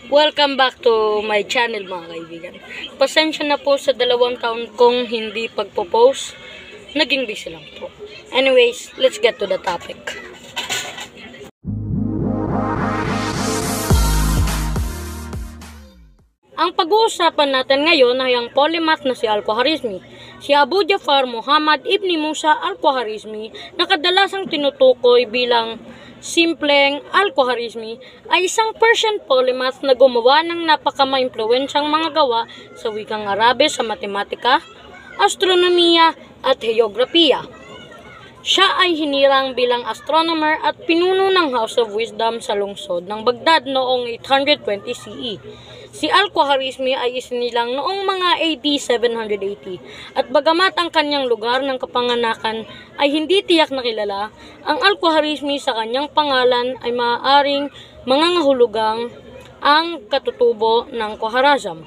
Welcome back to my channel mga kaibigan. Pasensya na po sa 2 taon kong hindi pagpo-post. Naging busy lang po. Anyways, let's get to the topic. Ang pag-uusapan natin ngayon ay ang polymath na si Al-Khwarizmi. Si Abu Ja'far Muhammad ibn Musa Al-Khwarizmi na kadalasang tinutukoy bilang simpleng Al-Khwarizmi ay isang Persian polymath na gumawa ng napaka-maimpluwensyang mga gawa sa wikang Arabe sa matematika, astronomiya at heograpiya. Siya ay hinirang bilang astronomer at pinuno ng House of Wisdom sa lungsod ng Baghdad noong 820 CE. Si Al-Khwarizmi ay isinilang noong mga AD 780 at bagamat ang kanyang lugar ng kapanganakan ay hindi tiyak na kilala, ang Al-Khwarizmi sa kanyang pangalan ay maaaring mangangahulugang ang katutubo ng Khwarazm,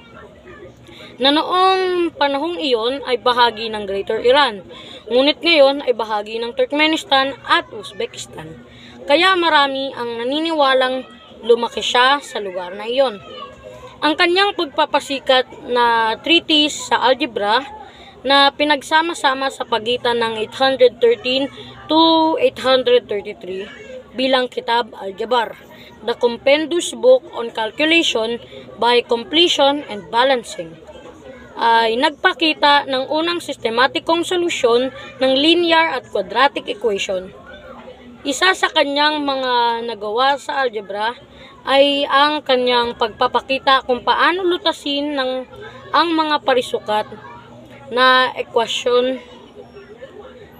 na noong panahong iyon ay bahagi ng Greater Iran, ngunit ngayon ay bahagi ng Turkmenistan at Uzbekistan. Kaya marami ang naniniwalang lumaki siya sa lugar na iyon. Ang kanyang pagpapasikat na treatise sa algebra na pinagsama-sama sa pagitan ng 813 to 833 bilang Kitab Al-Jabr, the Compendious Book on Calculation by Completion and Balancing, ay nagpakita ng unang sistematikong solusyon ng linear at quadratic equation. Isa sa kanyang mga nagawa sa algebra ay ang kanyang pagpapakita kung paano lutasin ang mga parisukat na ekwasyon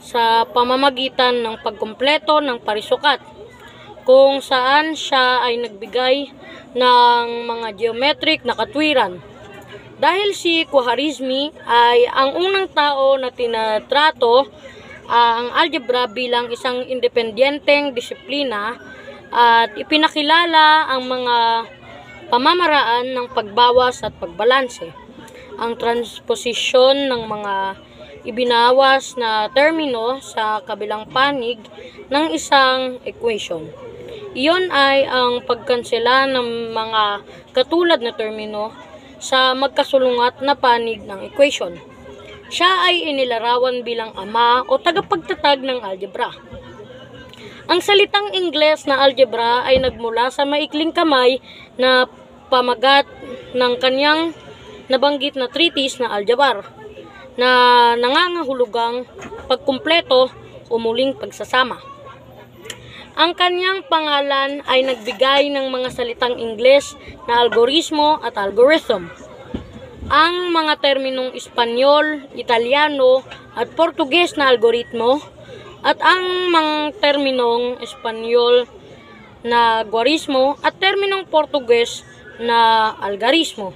sa pamamagitan ng pagkumpleto ng parisukat, kung saan siya ay nagbigay ng mga geometric na katwiran. Dahil si Khwarizmi ay ang unang tao na tinatrato ang algebra bilang isang independenteng disiplina at ipinakilala ang mga pamamaraan ng pagbawas at pagbalanse, ang transposisyon ng mga ibinawas na termino sa kabilang panig ng isang equation. Iyon ay ang pagkansela ng mga katulad na termino sa magkasulungat na panig ng equation. Siya ay inilarawan bilang ama o tagapagtatag ng algebra. Ang salitang Ingles na algebra ay nagmula sa maikling kamay na pamagat ng kanyang nabanggit na treatise na Al-Jabr, na nangangahulugang pagkumpleto o muling pagsasama. Ang kanyang pangalan ay nagbigay ng mga salitang Ingles na algorismo at algorithm. Ang mga terminong Espanyol, Italiano at Portuges na algoritmo at ang mga terminong Espanyol na guarismo at terminong Portuges na algarismo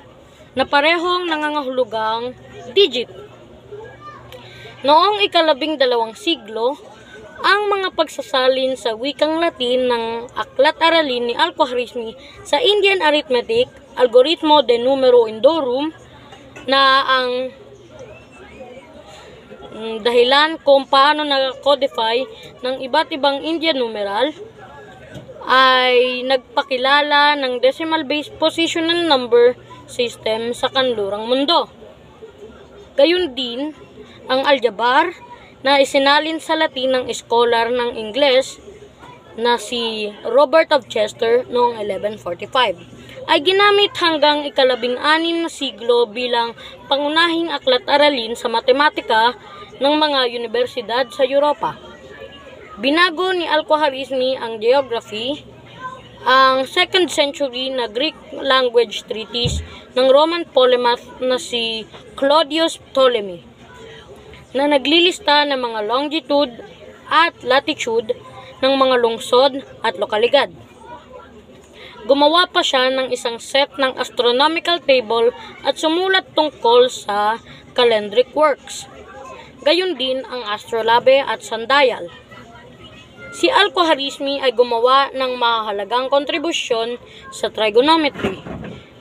na parehong nangangahulugang digit. Noong ika-12 siglo, ang mga pagsasalin sa wikang Latin ng aklat-aralin ni Al-Khwarizmi sa Indian arithmetic, Algoritmo de Numero Indorum, na ang dahilan kung paano na-codify ng iba't ibang Indian numeral, ay nagpakilala ng decimal-based positional number system sa kanlurang mundo. Gayun din, ang Al-Jabr na isinalin sa Latin ng scholar ng Ingles na si Robert of Chester noong 1145, ay ginamit hanggang ika-16 na siglo bilang pangunahing aklat-aralin sa matematika ng mga universidad sa Europa. Binago ni Al-Khwarizmi ang geography, ang 2nd century na Greek language treatise ng Roman polymath na si Claudius Ptolemy, na naglilista ng mga longitude at latitude ng mga lungsod at lokalidad. Gumawa pa siya ng isang set ng astronomical table at sumulat tungkol sa calendric works. Gayon din ang astrolabe at sundial. Si Al-Khwarizmi ay gumawa ng mahalagang kontribusyon sa trigonometry,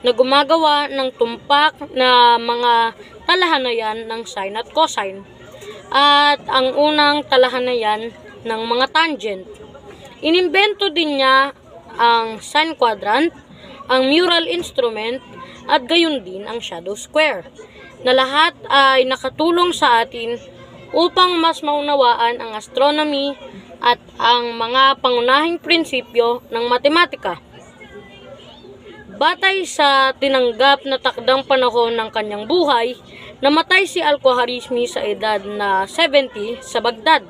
na gumagawa ng tumpak na mga talahanayan ng sine at cosine, at ang unang talahanayan ng mga tangent. Inimbento din niya ang sine quadrant ang mural instrument, at gayon din ang shadow square, na lahat ay nakatulong sa atin upang mas maunawaan ang astronomy at ang mga pangunahing prinsipyo ng matematika. Batay sa tinanggap na takdang panahon ng kanyang buhay, namatay si Al-Khwarizmi sa edad na 70 sa Baghdad.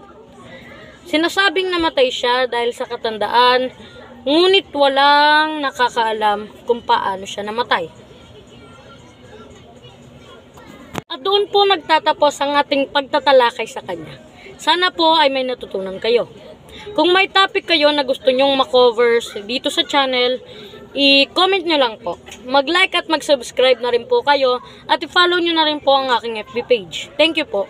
Sinasabing namatay siya dahil sa katandaan, ngunit walang nakakaalam kung paano siya namatay. At doon po nagtatapos ang ating pagtatalakay sa kanya. Sana po ay may natutunan kayo. Kung may topic kayo na gusto nyong makover dito sa channel, i-comment nyo lang po. Mag-like at mag-subscribe na rin po kayo at i-follow nyo na rin po ang aking FB page. Thank you po.